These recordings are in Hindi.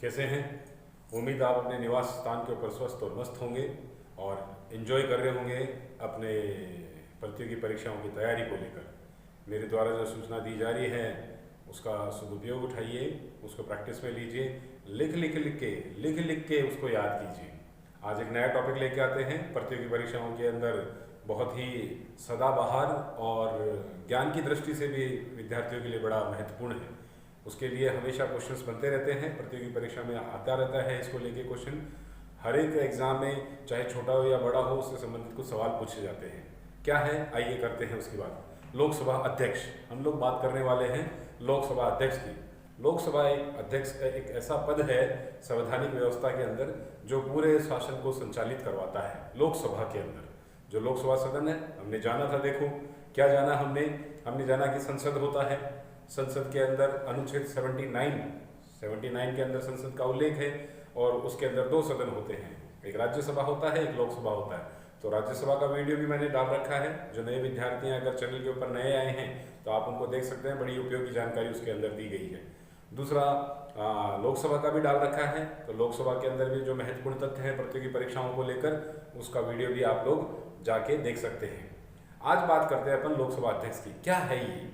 कैसे हैं? उम्मीद आप अपने निवास स्थान के ऊपर स्वस्थ और मस्त होंगे और एंजॉय कर रहे होंगे अपने प्रतियोगी परीक्षाओं की तैयारी को लेकर। मेरे द्वारा जो सूचना दी जा रही है उसका सदुपयोग उठाइए, उसको प्रैक्टिस में लीजिए, लिख के उसको याद कीजिए। आज एक नया टॉपिक लेके आते हैं। प्रतियोगी परीक्षाओं के अंदर बहुत ही सदाबहार और ज्ञान की दृष्टि से भी विद्यार्थियों के लिए बड़ा महत्वपूर्ण है। उसके लिए हमेशा क्वेश्चंस बनते रहते हैं, प्रतियोगी परीक्षा में आता रहता है इसको लेके क्वेश्चन। हर एक एग्जाम में चाहे छोटा हो या बड़ा हो उससे संबंधित कुछ सवाल पूछे जाते हैं। क्या है, आइए करते हैं उसकी बात। लोकसभा अध्यक्ष, हम लोग बात करने वाले हैं लोकसभा अध्यक्ष की। लोकसभा एक अध्यक्ष का एक ऐसा पद है संवैधानिक व्यवस्था के अंदर जो पूरे शासन को संचालित करवाता है। लोकसभा के अंदर जो लोकसभा सदन है, हमने जाना था, देखो क्या जाना हमने जाना कि संसद होता है। संसद के अंदर अनुच्छेद 79 के अंदर संसद का उल्लेख है और उसके अंदर दो सदन होते हैं, एक राज्यसभा होता है, एक लोकसभा होता है। तो राज्यसभा का वीडियो भी मैंने डाल रखा है। जो नए विद्यार्थी हैं, अगर चैनल के ऊपर नए आए हैं तो आप उनको देख सकते हैं, बड़ी उपयोगी जानकारी उसके अंदर दी गई है। दूसरा लोकसभा का भी डाल रखा है। तो लोकसभा के अंदर भी जो महत्वपूर्ण तथ्य हैं प्रतियोगी परीक्षाओं को लेकर, उसका वीडियो भी आप लोग जाके देख सकते हैं। आज बात करते हैं अपन लोकसभा अध्यक्ष की। क्या है ये?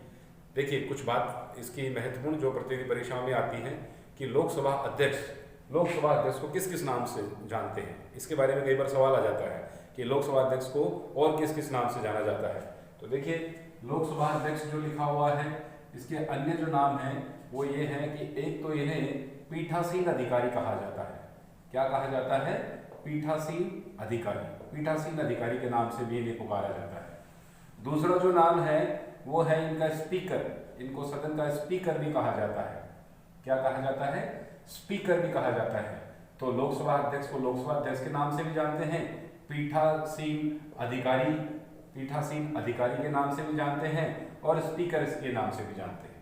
देखिए कुछ बात इसकी महत्वपूर्ण जो प्रतियोगी परीक्षाओं में आती है कि लोकसभा अध्यक्ष को किस किस नाम से जानते हैं। इसके बारे में कई बार सवाल आ जाता है कि लोकसभा अध्यक्ष को और किस किस नाम से जाना जाता है। तो देखिए लोकसभा अध्यक्ष जो लिखा हुआ है, इसके अन्य जो नाम हैं वो ये है कि एक तो इन्हें पीठासीन अधिकारी कहा जाता है। क्या कहा जाता है? पीठासीन अधिकारी। पीठासीन अधिकारी के नाम से भी इन्हें पुकारा जाता है। दूसरा जो नाम है वो है इनका स्पीकर। इनको सदन का स्पीकर भी कहा जाता है। क्या कहा जाता है? स्पीकर भी कहा जाता है। तो लोकसभा अध्यक्ष को लोकसभा अध्यक्ष के नाम से भी जानते हैं, पीठासीन अधिकारी के नाम से भी जानते हैं और स्पीकर इसके नाम से भी जानते हैं।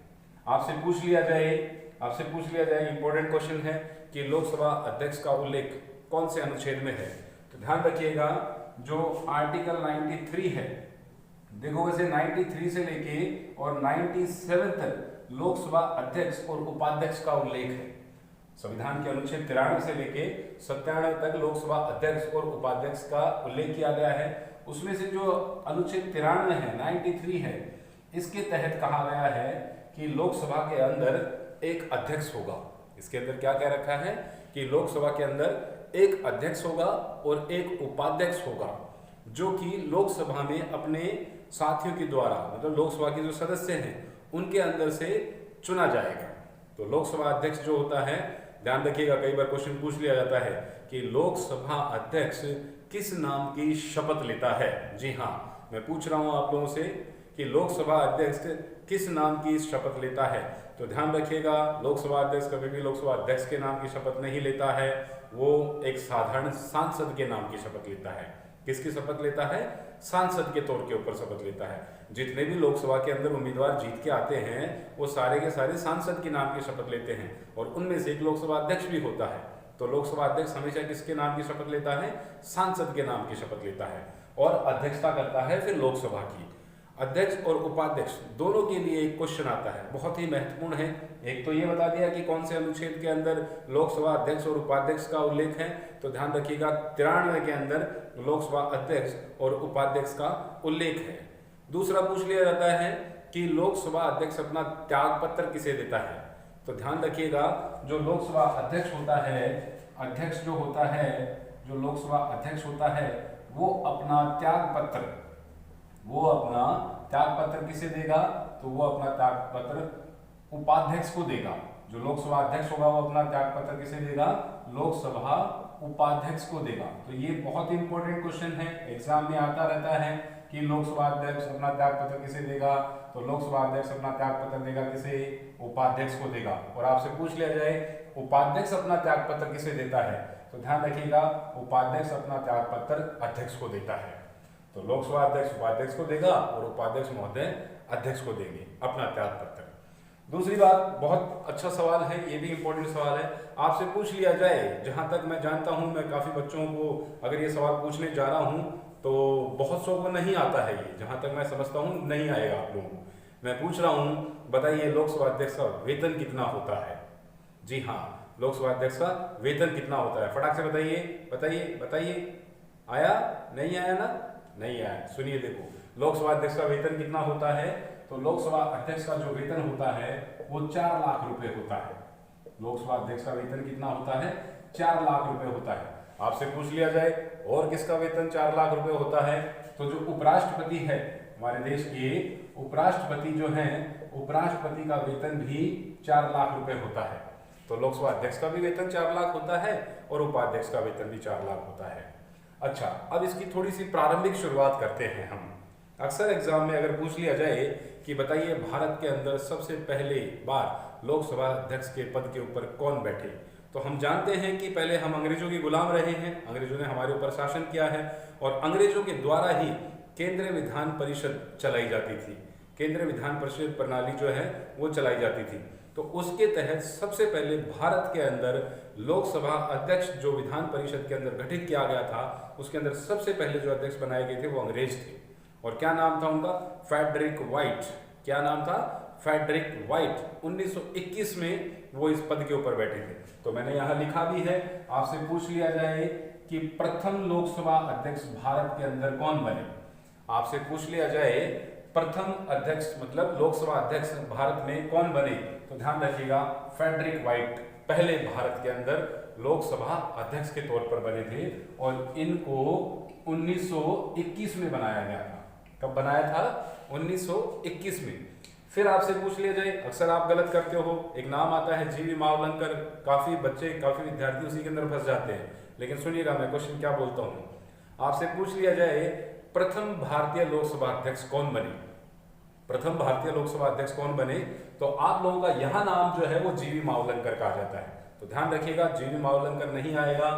आपसे पूछ लिया जाए इंपॉर्टेंट क्वेश्चन है कि लोकसभा अध्यक्ष का उल्लेख कौन से अनुच्छेद में है। तो ध्यान रखिएगा जो आर्टिकल 93 है, देखो वैसे 93 से लेके और 97 तक लोकसभा अध्यक्ष और उपाध्यक्ष का उल्लेख है। संविधान के अनुच्छेद 93 से लेके 97 तक लोकसभा अध्यक्ष और उपाध्यक्ष का उल्लेख किया गया है। उसमें से जो अनुच्छेद 93 है, 93 है, इसके तहत कहा गया है कि लोकसभा के अंदर एक अध्यक्ष होगा। इसके अंदर क्या कह रखा है कि लोकसभा के अंदर एक अध्यक्ष होगा और एक उपाध्यक्ष होगा जो कि लोकसभा में अपने साथियों के द्वारा, मतलब लोकसभा के जो सदस्य हैं उनके अंदर से चुना जाएगा। तो लोकसभा अध्यक्ष जो होता है, ध्यान रखिएगा कई बार क्वेश्चन पूछ लिया जाता है कि लोकसभा अध्यक्ष किस नाम की शपथ लेता है। जी हाँ, मैं पूछ रहा हूं आप लोगों से कि लोकसभा अध्यक्ष किस नाम की शपथ लेता है। तो ध्यान रखिएगा लोकसभा अध्यक्ष कभी भी लोकसभा अध्यक्ष के नाम की शपथ नहीं लेता है, वो एक साधारण सांसद के नाम की शपथ लेता है। किसकी शपथ लेता है? सांसद के तौर के ऊपर शपथ लेता है। जितने भी लोकसभा के अंदर उम्मीदवार जीत के आते हैं वो सारे के सारे सांसद के नाम की शपथ लेते हैं और उनमें से एक लोकसभा अध्यक्ष भी होता है। तो लोकसभा अध्यक्ष हमेशा किसके नाम की शपथ लेता है? सांसद के नाम की शपथ लेता है और अध्यक्षता करता है फिर लोकसभा की। अध्यक्ष और उपाध्यक्ष दोनों के लिए एक क्वेश्चन आता है, बहुत ही महत्वपूर्ण है। एक तो ये बता दिया कि कौन से अनुच्छेद के अंदर लोकसभा अध्यक्ष और उपाध्यक्ष का उल्लेख है। तो ध्यान रखिएगा 93 के अंदर लोकसभा अध्यक्ष और उपाध्यक्ष का उल्लेख है। दूसरा पूछ लिया जाता है कि लोकसभा अध्यक्ष अपना त्याग पत्र किसे देता है। तो ध्यान रखिएगा जो लोकसभा अध्यक्ष होता है, जो लोकसभा अध्यक्ष होता है वो अपना त्याग पत्र किसे देगा? तो वो अपना त्याग पत्र उपाध्यक्ष को देगा। जो लोकसभा अध्यक्ष होगा वो अपना त्याग पत्र किसे देगा? लोकसभा उपाध्यक्ष को देगा। तो ये बहुत ही इंपॉर्टेंट क्वेश्चन है, एग्जाम में आता रहता है कि लोकसभा अध्यक्ष अपना त्याग पत्र किसे देगा। तो लोकसभा अध्यक्ष अपना त्याग पत्र देगा किसे? उपाध्यक्ष को देगा। और आपसे पूछ लिया जाए उपाध्यक्ष अपना त्याग पत्र किसे देता है, तो ध्यान रखिएगा उपाध्यक्ष अपना त्याग पत्र अध्यक्ष को देता है। तो लोकसभा अध्यक्ष उपाध्यक्ष को देगा और उपाध्यक्ष महोदय अध्यक्ष को देंगे अपना त्याग पत्र। दूसरी बात, बहुत अच्छा सवाल है, ये भी इंपॉर्टेंट सवाल है। आपसे पूछ लिया जाए, जहां तक मैं जानता हूं, मैं काफी बच्चों को अगर ये सवाल पूछने जा रहा हूं तो बहुत सौ को नहीं आता है ये, जहां तक मैं समझता हूं नहीं आएगा आप लोगों को। मैं पूछ रहा हूं, बताइए लोकसभा अध्यक्ष का वेतन कितना होता है। जी हाँ, लोकसभा अध्यक्ष का वेतन कितना होता है? फटाक से बताइए बताइए बताइए। आया? नहीं आया ना? नहीं आया। सुनिए, देखो, लोकसभा अध्यक्ष का वेतन कितना होता है? तो लोकसभा अध्यक्ष का जो वेतन होता है वो 4 लाख रुपए होता है। लोकसभा अध्यक्ष का वेतन कितना होता है? 4 लाख रुपए होता है। आपसे पूछ लिया जाए और किसका वेतन 4 लाख रुपए होता है? तो जो उपराष्ट्रपति है, हमारे देश के उपराष्ट्रपति जो हैं, उपराष्ट्रपति का वेतन भी 4 लाख रुपए होता है। तो लोकसभा अध्यक्ष का भी वेतन 4 लाख होता है और उपाध्यक्ष का वेतन भी 4 लाख होता है। अच्छा, अब इसकी थोड़ी सी प्रारंभिक शुरुआत करते हैं हम। अक्सर एग्जाम में अगर पूछ लिया जाए कि बताइए भारत के अंदर सबसे पहले बार लोकसभा अध्यक्ष के पद के ऊपर कौन बैठे, तो हम जानते हैं कि पहले हम अंग्रेजों के गुलाम रहे हैं, अंग्रेजों ने हमारे ऊपर शासन किया है और अंग्रेजों के द्वारा ही केंद्रीय विधान परिषद चलाई जाती थी। केंद्रीय विधान परिषद प्रणाली जो है वो चलाई जाती थी। तो उसके तहत सबसे पहले भारत के अंदर लोकसभा अध्यक्ष जो विधान परिषद के अंदर गठित किया गया था, उसके अंदर सबसे पहले जो अध्यक्ष बनाए गए थे वो अंग्रेज थे। और क्या नाम था उनका? Frederick White. क्या नाम था? Frederick white. 1921 में वो इस पद के ऊपर बैठे थे। तो मैंने यहाँ लिखा भी है, आपसे पूछ लिया जाए कि प्रथम लोकसभा अध्यक्ष भारत के अंदर कौन बने, आपसे पूछ लिया जाए प्रथम अध्यक्ष मतलब लोकसभा अध्यक्ष भारत में कौन बने, तो ध्यान रखिएगा फ्रेडरिक व्हाइट पहले भारत के अंदर लोकसभा अध्यक्ष के तौर पर बने थे और इनको 1921 में बनाया गया था। कब बनाया था? 1921 में। फिर आपसे पूछ लिया जाए, अक्सर आप गलत करते हो, एक नाम आता है जीवी मावलंकर, काफी बच्चे काफी विद्यार्थी उसी के अंदर फंस जाते हैं। लेकिन सुनिएगा मैं क्वेश्चन क्या बोलता हूँ। आपसे पूछ लिया जाए प्रथम भारतीय लोकसभा अध्यक्ष कौन बने, प्रथम भारतीय लोकसभा अध्यक्ष कौन बने, तो आप लोगों का यह नाम जो है वो जीवी मावलंकर कहा जाता है। तो ध्यान रखिएगा, जीवी मावलंकर नहीं आएगा।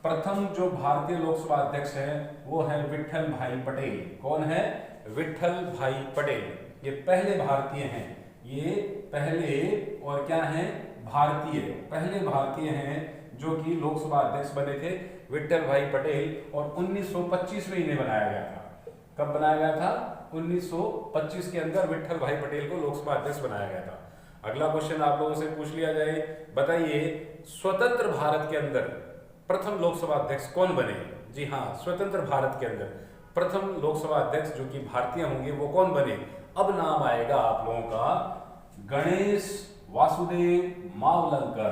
प्रथम जो भारतीय लोकसभा अध्यक्ष है वो है विट्ठल भाई पटेल। कौन है? विट्ठल भाई पटेल। ये पहले भारतीय हैं, ये पहले और क्या हैं? भारतीय, पहले भारतीय हैं जो कि लोकसभा अध्यक्ष बने थे, विट्ठल भाई पटेल। और 1925 में इन्हें बनाया गया था। कब बनाया गया था? 1925 के अंदर विट्ठल भाई पटेल को लोकसभा अध्यक्ष बनाया गया था। अगला क्वेश्चन आप लोगों से पूछ लिया जाए, बताइए स्वतंत्र भारत के अंदर प्रथम लोकसभा अध्यक्ष कौन बने? जी हाँ, स्वतंत्र भारत के अंदर प्रथम लोकसभा अध्यक्ष जो कि भारतीय होंगे वो कौन बने? अब नाम आएगा आप लोगों का गणेश वासुदेव मावलंकर।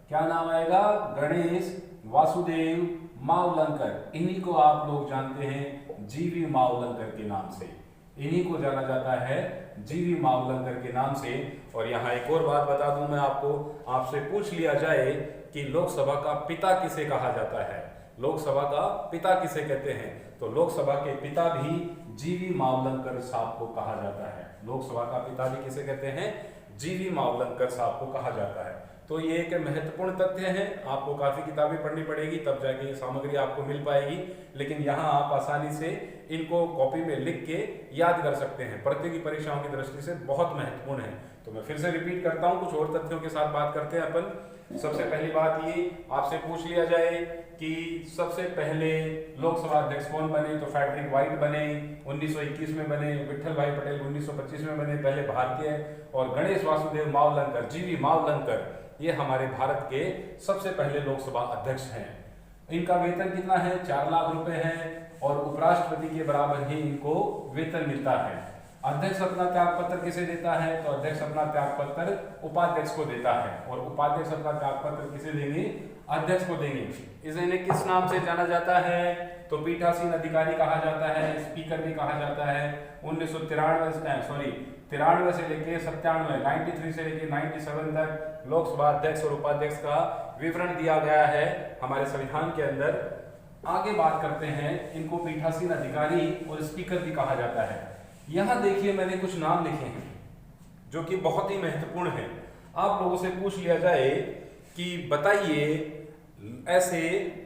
क्या नाम आएगा? गणेश वासुदेव मावलंकर। इन्हीं को आप लोग जानते हैं जीवी मावलंकर के नाम से, इन्हीं को जाना जाता है जीवी मावलंकर के नाम से। और यहाँ एक और बात बता दूं मैं आपको, आपसे पूछ लिया जाए कि लोकसभा का पिता किसे कहा जाता है, लोकसभा का पिता किसे कहते हैं, तो लोकसभा के पिता भी जीवी मावलंकर साहब को कहा जाता है। लोकसभा का पिता भी किसे कहते हैं? जीवी मावलंकर साहब को कहा जाता है। तो ये एक महत्वपूर्ण तथ्य है, आपको काफी किताबें पढ़नी पड़ेगी तब जाके ये सामग्री आपको मिल पाएगी, लेकिन यहाँ आप आसानी से इनको कॉपी में लिख के याद कर सकते हैं। प्रतियोगी परीक्षाओं की दृष्टि से बहुत महत्वपूर्ण है। तो मैं फिर से रिपीट करता हूँ, कुछ और तथ्यों के साथ बात करते हैं अपन। सबसे पहली बात ये आपसे पूछ लिया जाए कि सबसे पहले लोकसभा अध्यक्ष कौन बने, तो फ्रेडरिक व्हाइट बने, 1921 में बने। विट्ठल भाई पटेल 1925 में बने, पहले भारतीय। और गणेश वासुदेव मावलंकर, जीवी मावलंकर, ये हमारे भारत के सबसे पहले लोकसभा अध्यक्ष हैं। इनका वेतन कितना है? 4 लाख रुपए है और उपराष्ट्रपति के बराबर ही इनको वेतन मिलता है। अध्यक्ष अपना त्याग पत्र किसे देता है? तो अध्यक्ष अपना त्याग पत्र उपाध्यक्ष को देता है और उपाध्यक्ष अपना त्याग पत्र किसे देंगे? अध्यक्ष को देंगे। इन्हें किस नाम से जाना जाता है? तो पीठासीन अधिकारी कहा जाता है, स्पीकर भी कहा जाता है। 1993 से लेके 97, 93 से लेके 97 तक लोकसभा अध्यक्ष और उपाध्यक्ष का विवरण दिया गया है हमारे संविधान के अंदर। आगे बात करते हैं, इनको पीठासीन अधिकारी और स्पीकर भी कहा जाता है। यहाँ देखिए मैंने कुछ नाम लिखे हैं जो कि बहुत ही महत्वपूर्ण है। आप लोगों से पूछ लिया जाए कि बताइए ऐसे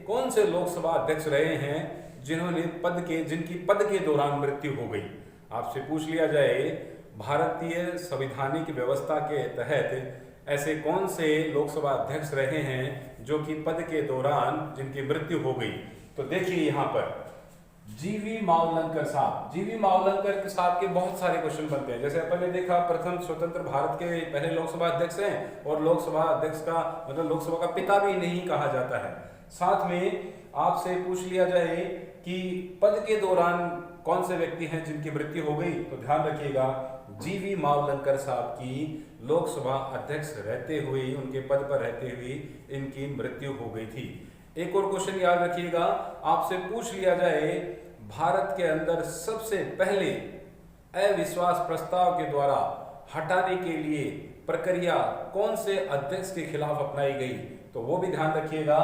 कौन से लोकसभा अध्यक्ष रहे हैं जिनकी पद के दौरान मृत्यु हो गई। आपसे पूछ लिया जाए भारतीय संवैधानिक व्यवस्था के तहत ऐसे कौन से लोकसभा अध्यक्ष रहे हैं जो कि पद के दौरान जिनकी मृत्यु हो गई। तो देखिए यहाँ पर जीवी मावलंकर साहब। जीवी मावलंकर साहब के बहुत सारे क्वेश्चन बनते हैं। जैसे अपन ने देखा, प्रथम स्वतंत्र भारत के पहले लोकसभा अध्यक्ष हैं, और लोकसभा अध्यक्ष का मतलब लोकसभा का पिता भी नहीं कहा जाता है। साथ में आपसे पूछ लिया जाए कि पद के दौरान कौन से व्यक्ति हैं जिनकी मृत्यु हो गई, तो ध्यान रखिएगा जीवी मावलंकर साहब की लोकसभा अध्यक्ष रहते हुए, उनके पद पर रहते हुए इनकी मृत्यु हो गई थी। एक और क्वेश्चन याद रखिएगा, आपसे पूछ लिया जाए भारत के अंदर सबसे पहले अविश्वास प्रस्ताव के द्वारा हटाने के लिए प्रक्रिया कौन से अध्यक्ष के खिलाफ अपनाई गई, तो वो भी ध्यान रखिएगा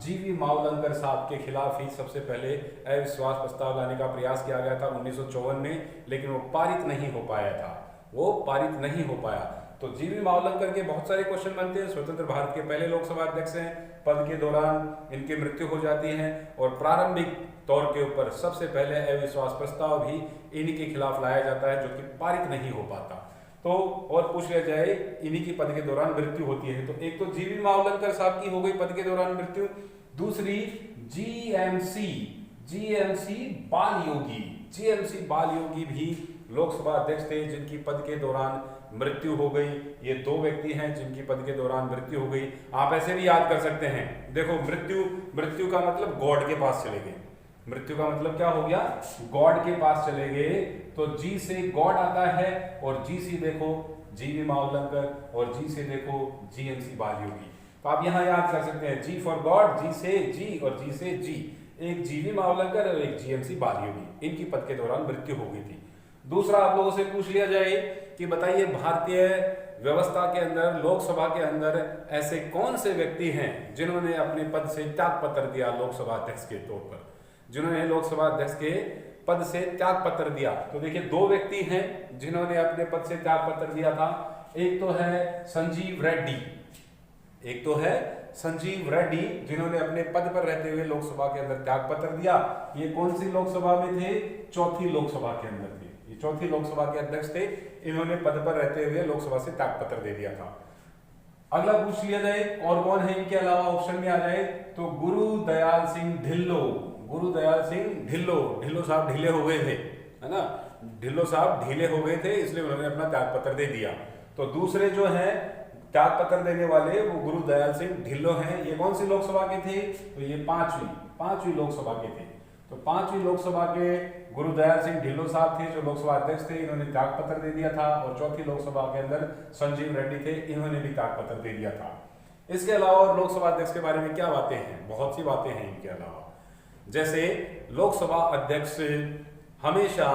जीवी मावलंकर साहब के खिलाफ ही सबसे पहले अविश्वास प्रस्ताव लाने का प्रयास किया गया था 1954 में, लेकिन वो पारित नहीं हो पाया था, वो पारित नहीं हो पाया। तो जीवी मावलंकर के बहुत सारे क्वेश्चन बनते हैं। स्वतंत्र भारत के पहले लोकसभा अध्यक्ष हैं, पद के दौरान इनकी मृत्यु हो जाती है, और प्रारंभिक तौर के ऊपर सबसे पहले अविश्वास प्रस्ताव भी इन्हीं के खिलाफ लाया जाता है, जो कि पारित नहीं हो पाता। तो और पूछ लिया जाए इन्हीं की पद के दौरान मृत्यु होती है, तो एक तो जीवी मावलंकर साहब की हो गई पद के दौरान मृत्यु, दूसरी जीएमसी बाल योगी भी लोकसभा अध्यक्ष थे जिनकी पद के दौरान मृत्यु हो गई। ये दो व्यक्ति हैं जिनकी पद के दौरान मृत्यु हो गई। आप ऐसे भी याद कर सकते हैं, देखो मृत्यु का मतलब गॉड के पास चले गए, मृत्यु का मतलब क्या हो गया, गॉड के पास चले गए। तो जी से गॉड आता है, और जी से देखो जीवी मावलंकर, और जी से देखो जीएमसी बाल योगी। तो आप यहां याद कर सकते हैं जी फॉर गॉड, जी से जी, और जी से जी, एक जीवी मावलंकर और एक जीएमसी बाल योगी, इनकी पद के दौरान मृत्यु हो गई थी। दूसरा आप लोगों से पूछ लिया जाए कि बताइए भारतीय व्यवस्था के अंदर, लोकसभा के अंदर ऐसे कौन से व्यक्ति हैं जिन्होंने अपने पद से त्याग पत्र दिया लोकसभा अध्यक्ष के तौर पर, जिन्होंने लोकसभा अध्यक्ष के पद से त्याग पत्र दिया। तो देखिए दो व्यक्ति हैं जिन्होंने अपने पद से त्याग पत्र दिया था, एक तो है संजीव रेड्डी, जिन्होंने अपने पद पर रहते हुए लोकसभा के अंदर त्याग पत्र दिया। ये कौन सी लोकसभा में थे, चौथी लोकसभा के अंदर थे, ये चौथी लोकसभा के अध्यक्ष थे, इन्होंने पद पर रहते हुए लोकसभा से त्याग पत्र दे दिया था। अगला पूछ लिया जाए और कौन है इनके अलावा, ऑप्शन में आ जाए तो गुरुदयाल सिंह ढिल्लो साहब ढीले हो गए थे, है ना, ढिल्लो साहब ढीले हो गए थे, इसलिए उन्होंने अपना त्याग पत्र दे दिया। तो दूसरे जो है त्याग पत्र देने वाले वो गुरुदयाल सिंह ढिल्लो हैं। ये कौन सी लोकसभा के थे, तो ये पांचवी लोकसभा के थे। तो पांचवी लोकसभा के गुरुदयाल सिंह ढिल्लो साहब थे जो लोकसभा अध्यक्ष थे, इन्होंने त्याग पत्र दे दिया था। और चौथी लोकसभा के अंदर संजीव रेड्डी थे, इन्होंने भी त्याग पत्र दे दिया था। इसके अलावा और लोकसभा अध्यक्ष के बारे में क्या बातें हैं, बहुत सी बातें हैं इनके अलावा। जैसे लोकसभा अध्यक्ष हमेशा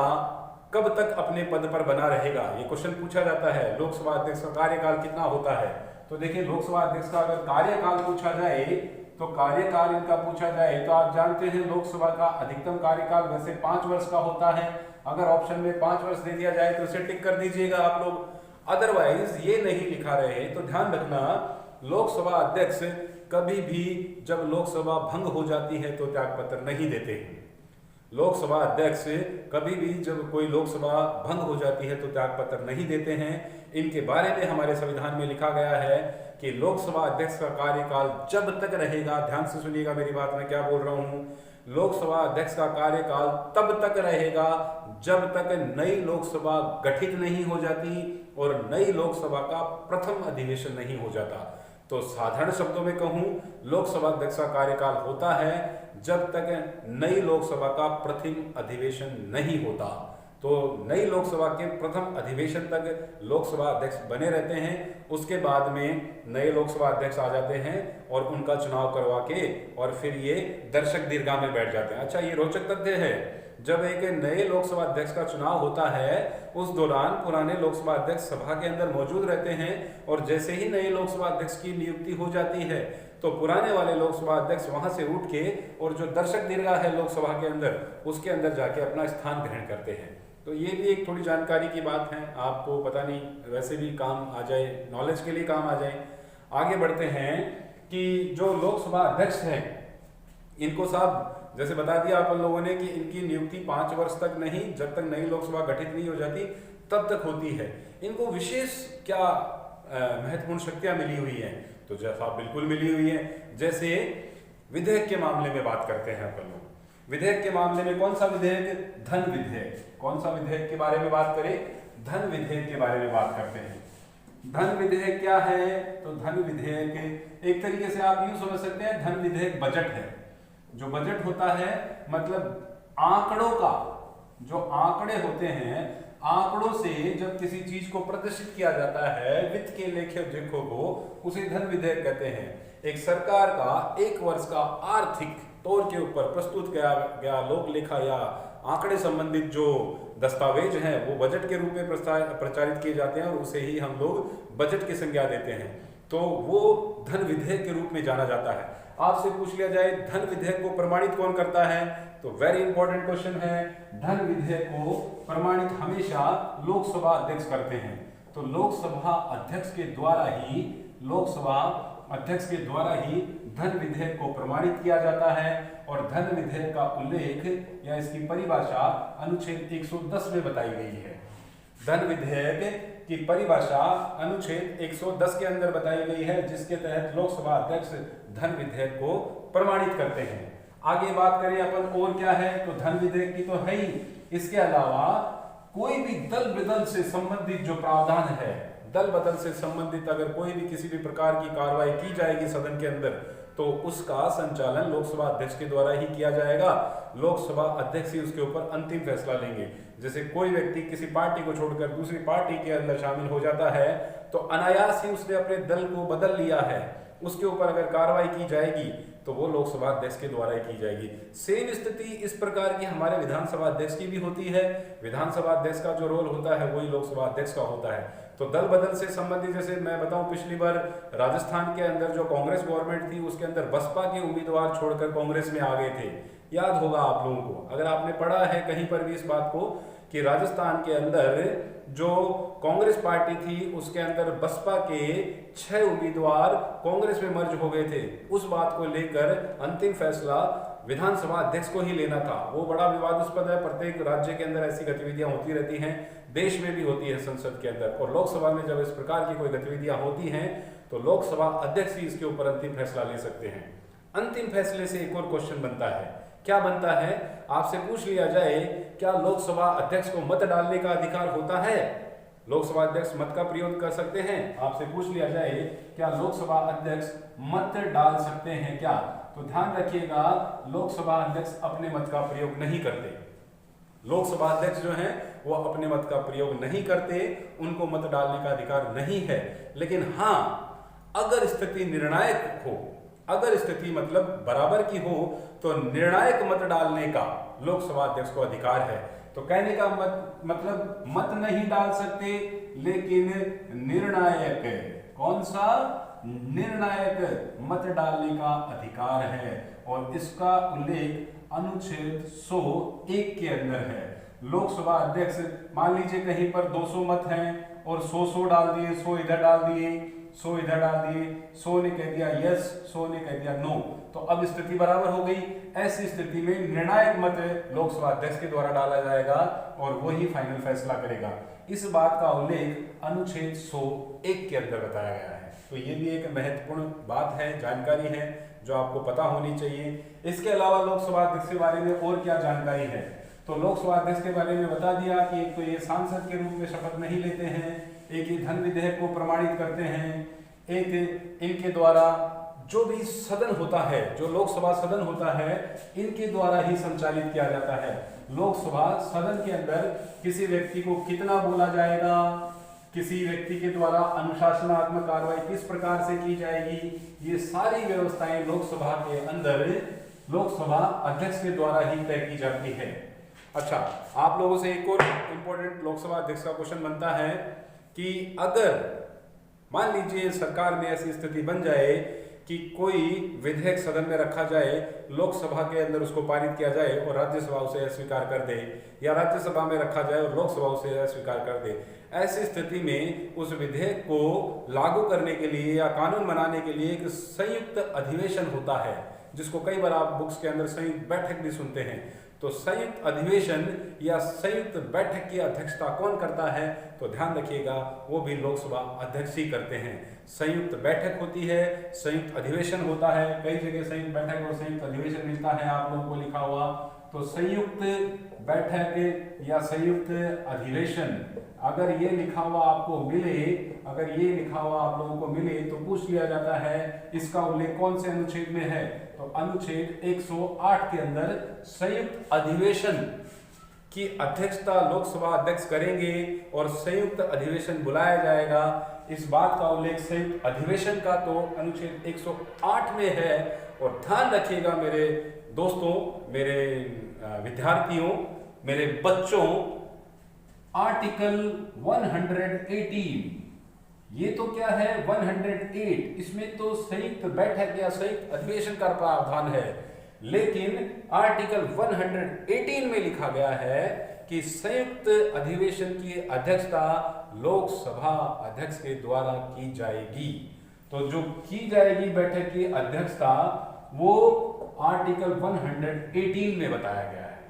कब तक अपने पद पर बना रहेगा, ये क्वेश्चन पूछा जाता है। लोकसभा अध्यक्ष का कार्यकाल कितना होता है, तो देखिए लोकसभा अध्यक्ष का अगर कार्यकाल पूछा जाए, तो कार्यकाल इनका पूछा जाए तो आप जानते हैं लोकसभा का अधिकतम कार्यकाल वैसे 5 वर्ष का होता है। अगर ऑप्शन में 5 वर्ष दे दिया जाए तो इसे टिक कर दीजिएगा आप लोग, अदरवाइज ये नहीं लिखा रहे तो ध्यान रखना लोकसभा अध्यक्ष कभी भी जब लोकसभा भंग हो जाती है तो त्यागपत्र नहीं देते हैं। लोकसभा अध्यक्ष कभी भी जब कोई लोकसभा भंग हो जाती है तो त्यागपत्र नहीं देते हैं। इनके बारे में हमारे संविधान में लिखा गया है कि लोकसभा अध्यक्ष का कार्यकाल जब तक रहेगा, ध्यान से सुनिएगा मेरी बात, मैं क्या बोल रहा हूं, लोकसभा अध्यक्ष का कार्यकाल तब तक रहेगा जब तक नई लोकसभा गठित नहीं हो जाती और नई लोकसभा का प्रथम अधिवेशन नहीं हो जाता। तो साधारण शब्दों में कहूं, लोकसभा अध्यक्ष का कार्यकाल होता है जब तक नई लोकसभा का प्रथम अधिवेशन नहीं होता। तो नई लोकसभा के प्रथम अधिवेशन तक लोकसभा अध्यक्ष बने रहते हैं, उसके बाद में नए लोकसभा अध्यक्ष आ जाते हैं और उनका चुनाव करवा के और फिर ये दर्शक दीर्घा में बैठ जाते हैं। अच्छा, ये रोचक तथ्य है, जब एक नए लोकसभा अध्यक्ष का चुनाव होता है उस दौरान पुराने लोकसभा अध्यक्ष सभा के अंदर मौजूद रहते हैं और जैसे ही नए लोकसभा अध्यक्ष की नियुक्ति हो जाती है तो पुराने वाले लोकसभा अध्यक्ष वहां से उठ के और जो दर्शक दीर्घा है लोकसभा के अंदर उसके अंदर जाके अपना स्थान ग्रहण करते हैं। तो ये भी एक थोड़ी जानकारी की बात है, आपको पता नहीं वैसे भी काम आ जाए, नॉलेज के लिए काम आ जाए। आगे बढ़ते हैं कि जो लोकसभा अध्यक्ष हैं इनको साहब जैसे बता दिया आप लोगों ने कि इनकी नियुक्ति 5 वर्ष तक नहीं, जब तक नई लोकसभा गठित नहीं हो जाती तब तक होती है। इनको विशेष क्या महत्वपूर्ण शक्तियां मिली हुई हैं, तो जैसा बिल्कुल मिली हुई है। जैसे विधेयक के मामले में बात करते हैं अपन लोग, विधेयक के मामले में कौन सा विधेयक? धन विधेयक। कौन सा विधेयक के बारे में बात करें? धन विधेयक के बारे में बात करते हैं। धन विधेयक क्या है? तो धन विधेयक एक तरीके से आप यूं समझ सकते हैं, धन विधेयक बजट है। जो बजट होता है मतलब आंकड़ों का, जो आंकड़े होते हैं, आंकड़ों से जब किसी चीज को प्रदर्शित किया जाता है वित्त के लेखे जोखों को, उसे धन विधेयक कहते हैं। एक सरकार का एक वर्ष का आर्थिक तौर के ऊपर प्रस्तुत किया गया लोक लेखा या आंकड़े संबंधित जो दस्तावेज हैं वो बजट के रूप में प्रचारित किए जाते हैं और उसे ही हम लोग बजट की संज्ञा देते हैं। तो वो धन विधेयक के रूप में जाना जाता है। आपसे पूछ लिया जाए धन विधेयक को प्रमाणित कौन करता है, तो वेरी इंपॉर्टेंट क्वेश्चन है। धन विधेयक को प्रमाणित हमेशा लोकसभा अध्यक्ष करते हैं। तो लोकसभा अध्यक्ष के द्वारा ही धन विधेयक को प्रमाणित किया जाता है। और धन विधेयक का उल्लेख या इसकी परिभाषा अनुच्छेद 110 में बताई गई है। धन विधेयक की परिभाषा अनुच्छेद 110 के अंदर बताई गई है, जिसके तहत लोकसभा अध्यक्ष धन विधेयक को प्रमाणित करते हैं। आगे बात करें अपन और क्या है, तो धन विधेयक की तो है ही, इसके अलावा कोई भी दल बदल से संबंधित जो प्रावधान है, दल बदल से संबंधित अगर कोई भी किसी भी प्रकार की कार्रवाई की जाएगी सदन के अंदर, तो उसका संचालन लोकसभा अध्यक्ष के द्वारा ही किया जाएगा। लोकसभा अध्यक्ष ही उसके ऊपर अंतिम फैसला लेंगे। जैसे कोई व्यक्ति किसी पार्टी को छोड़कर दूसरी पार्टी के अंदर शामिल हो जाता है तो अनायास ही उसने अपने दल को बदल लिया है, उसके ऊपर अगर कार्रवाई की जाएगी तो वो लोकसभा अध्यक्ष के द्वारा ही की जाएगी। सेम स्थिति इस प्रकार की हमारे विधानसभा अध्यक्ष की भी होती है। विधानसभा अध्यक्ष का जो रोल होता है वही लोकसभा अध्यक्ष का होता है। तो दल बदल से संबंधित, जैसे मैं बताऊं, पिछली बार राजस्थान के अंदर जो कांग्रेस गवर्नमेंट थी उसके अंदर बसपा के उम्मीदवार छोड़कर कांग्रेस में आ गए थे। याद होगा आप लोगों को, अगर आपने पढ़ा है कहीं पर भी इस बात को, कि राजस्थान के अंदर जो कांग्रेस पार्टी थी उसके अंदर बसपा के 6 उम्मीदवार कांग्रेस में मर्ज हो गए थे। उस बात को लेकर अंतिम फैसला विधानसभा अध्यक्ष को ही लेना था। वो बड़ा विवादास्पद है। प्रत्येक राज्य के अंदर ऐसी गतिविधियां होती रहती हैं, देश में भी होती है संसद के अंदर। और लोकसभा में जब इस प्रकार की कोई गतिविधियां होती हैं तो लोकसभा अध्यक्ष ही इसके ऊपर अंतिम फैसला ले सकते हैं। अंतिम फैसले से एक और क्वेश्चन बनता है, क्या बनता है? आपसे पूछ लिया जाए क्या लोकसभा अध्यक्ष को मत डालने का अधिकार होता है? लोकसभा अध्यक्ष मत का प्रयोग कर सकते हैं? आपसे पूछ लिया जाए क्या लोकसभा अध्यक्ष मत डाल सकते हैं क्या? तो ध्यान रखिएगा, लोकसभा अध्यक्ष अपने मत का प्रयोग नहीं करते। लोकसभा अध्यक्ष जो हैं वो अपने मत का प्रयोग नहीं करते, उनको मत डालने का अधिकार नहीं है। लेकिन हाँ, अगर स्थिति निर्णायक हो, अगर स्थिति मतलब बराबर की हो, तो निर्णायक मत डालने का लोकसभा अध्यक्ष को अधिकार है। तो कहने का मतलब मत नहीं डाल सकते, लेकिन निर्णायक, कौन सा? निर्णायक मत डालने का अधिकार है। और इसका उल्लेख अनुच्छेद 101 के अंदर है। लोकसभा अध्यक्ष, मान लीजिए कहीं पर 200 मत हैं और 100 डाल दिए, 100 इधर डाल दिए, 100 इधर डाल दिए, 100 ने कह दिया यस, 100 ने कह दिया नो, तो अब स्थिति बराबर हो गई। ऐसी स्थिति में निर्णायक मत लोकसभा अध्यक्ष के द्वारा डाला जाएगा और वही फाइनल फैसला करेगा। इस बात का उल्लेख अनुच्छेद 101 के अंदर बताया गया है। तो ये भी एक महत्वपूर्ण बात है, जानकारी है जो आपको पता होनी चाहिए। इसके अलावा लोकसभा अध्यक्ष के बारे में और क्या जानकारी है? तो लोकसभा अध्यक्ष के बारे में बता दिया कि एक तो ये सांसद के रूप में शपथ नहीं लेते हैं, एक ही धन विधेयक को प्रमाणित करते हैं, एक इनके द्वारा जो भी सदन होता है, जो लोकसभा सदन होता है, इनके द्वारा ही संचालित किया जाता है। लोकसभा सदन के अंदर किसी व्यक्ति को कितना बोला जाएगा, किसी व्यक्ति के द्वारा अनुशासनात्मक कार्रवाई किस प्रकार से की जाएगी, ये सारी व्यवस्थाएं लोकसभा के अंदर लोकसभा अध्यक्ष के द्वारा ही तय की जाती है। अच्छा, आप लोगों से एक और इंपॉर्टेंट लोकसभा अध्यक्ष का क्वेश्चन बनता है कि अगर मान लीजिए सरकार में ऐसी स्थिति बन जाए कि कोई विधेयक सदन में रखा जाए, लोकसभा के अंदर उसको पारित किया जाए और राज्यसभा उसे अस्वीकार कर दे, या राज्यसभा में रखा जाए और लोकसभा उसे अस्वीकार कर दे, ऐसी स्थिति में उस विधेयक को लागू करने के लिए या कानून बनाने के लिए एक संयुक्त अधिवेशन होता है, जिसको कई बार आप बुक्स के अंदर संयुक्त बैठक भी सुनते हैं। तो संयुक्त अधिवेशन या संयुक्त बैठक की अध्यक्षता कौन करता है? तो ध्यान रखिएगा, वो भी लोकसभा अध्यक्ष ही करते हैं। संयुक्त बैठक होती है, संयुक्त अधिवेशन होता है, कई जगह संयुक्त बैठक और संयुक्त अधिवेशन मिलता है आप लोगों को लिखा हुआ। तो संयुक्त बैठक या संयुक्त अधिवेशन, अगर ये लिखा हुआ आपको मिले, अगर ये लिखा हुआ आप लोगों को मिले तो पूछ लिया जाता है इसका उल्लेख कौन से अनुच्छेद में है। तो अनुच्छेद 108 के अंदर संयुक्त अधिवेशन की अध्यक्षता लोकसभा अध्यक्ष करेंगे और संयुक्त अधिवेशन बुलाया जाएगा। इस बात का उल्लेख संयुक्त अधिवेशन का तो अनुच्छेद 108 में है। और ध्यान रखिएगा मेरे दोस्तों, मेरे विद्यार्थियों, मेरे बच्चों, आर्टिकल 118, ये तो क्या है 108, इसमें तो संयुक्त बैठक या संयुक्त अधिवेशन का प्रावधान है, लेकिन आर्टिकल 118 में लिखा गया है कि संयुक्त अधिवेशन की अध्यक्षता लोकसभा अध्यक्ष के द्वारा की जाएगी। तो जो की जाएगी बैठक की अध्यक्षता वो आर्टिकल 118 में बताया गया है।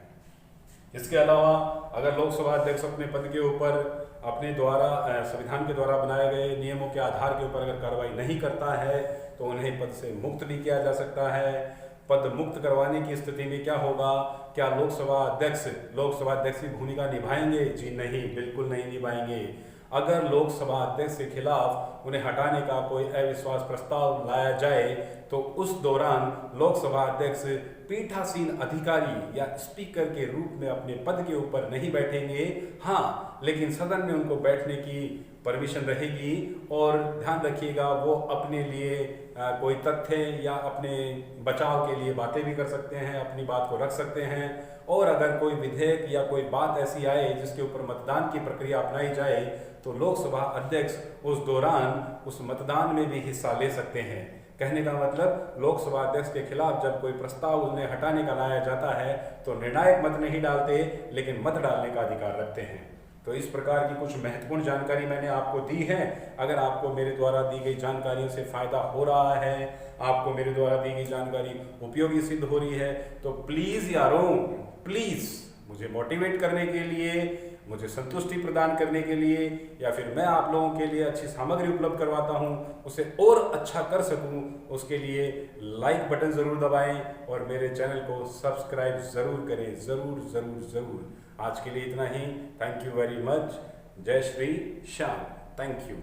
इसके अलावा अगर लोकसभा अध्यक्ष अपने पद के ऊपर अपने द्वारा संविधान के द्वारा बनाए गए नियमों के आधार के ऊपर अगर कार्रवाई नहीं करता है तो उन्हें पद से मुक्त भी किया जा सकता है। पद मुक्त करवाने की स्थिति में क्या होगा? क्या लोकसभा अध्यक्ष की भूमिका निभाएंगे? जी नहीं, बिल्कुल नहीं निभाएंगे। अगर लोकसभा अध्यक्ष के खिलाफ उन्हें हटाने का कोई अविश्वास प्रस्ताव लाया जाए तो उस दौरान लोकसभा अध्यक्ष पीठासीन अधिकारी या स्पीकर के रूप में अपने पद के ऊपर नहीं बैठेंगे। हाँ, लेकिन सदन में उनको बैठने की परमिशन रहेगी। और ध्यान रखिएगा, वो अपने लिए कोई तथ्य या अपने बचाव के लिए बातें भी कर सकते हैं, अपनी बात को रख सकते हैं। और अगर कोई विधेयक या कोई बात ऐसी आए जिसके ऊपर मतदान की प्रक्रिया अपनाई जाए तो लोकसभा अध्यक्ष उस दौरान उस मतदान में भी हिस्सा ले सकते हैं। कहने का मतलब, लोकसभा अध्यक्ष के खिलाफ जब कोई प्रस्ताव उन्हें हटाने का लाया जाता है तो निर्णायक मत नहीं डालते, लेकिन मत डालने का अधिकार रखते हैं। तो इस प्रकार की कुछ महत्वपूर्ण जानकारी मैंने आपको दी है। अगर आपको मेरे द्वारा दी गई जानकारियों से फायदा हो रहा है, आपको मेरे द्वारा दी गई जानकारी उपयोगी सिद्ध हो रही है, तो प्लीज यारों, प्लीज मुझे मोटिवेट करने के लिए, मुझे संतुष्टि प्रदान करने के लिए, या फिर मैं आप लोगों के लिए अच्छी सामग्री उपलब्ध करवाता हूं, उसे और अच्छा कर सकूं, उसके लिए लाइक बटन जरूर दबाएं और मेरे चैनल को सब्सक्राइब जरूर करें, जरूर जरूर जरूर। आज के लिए इतना ही। Thank you very much. जय श्री श्याम। Thank you.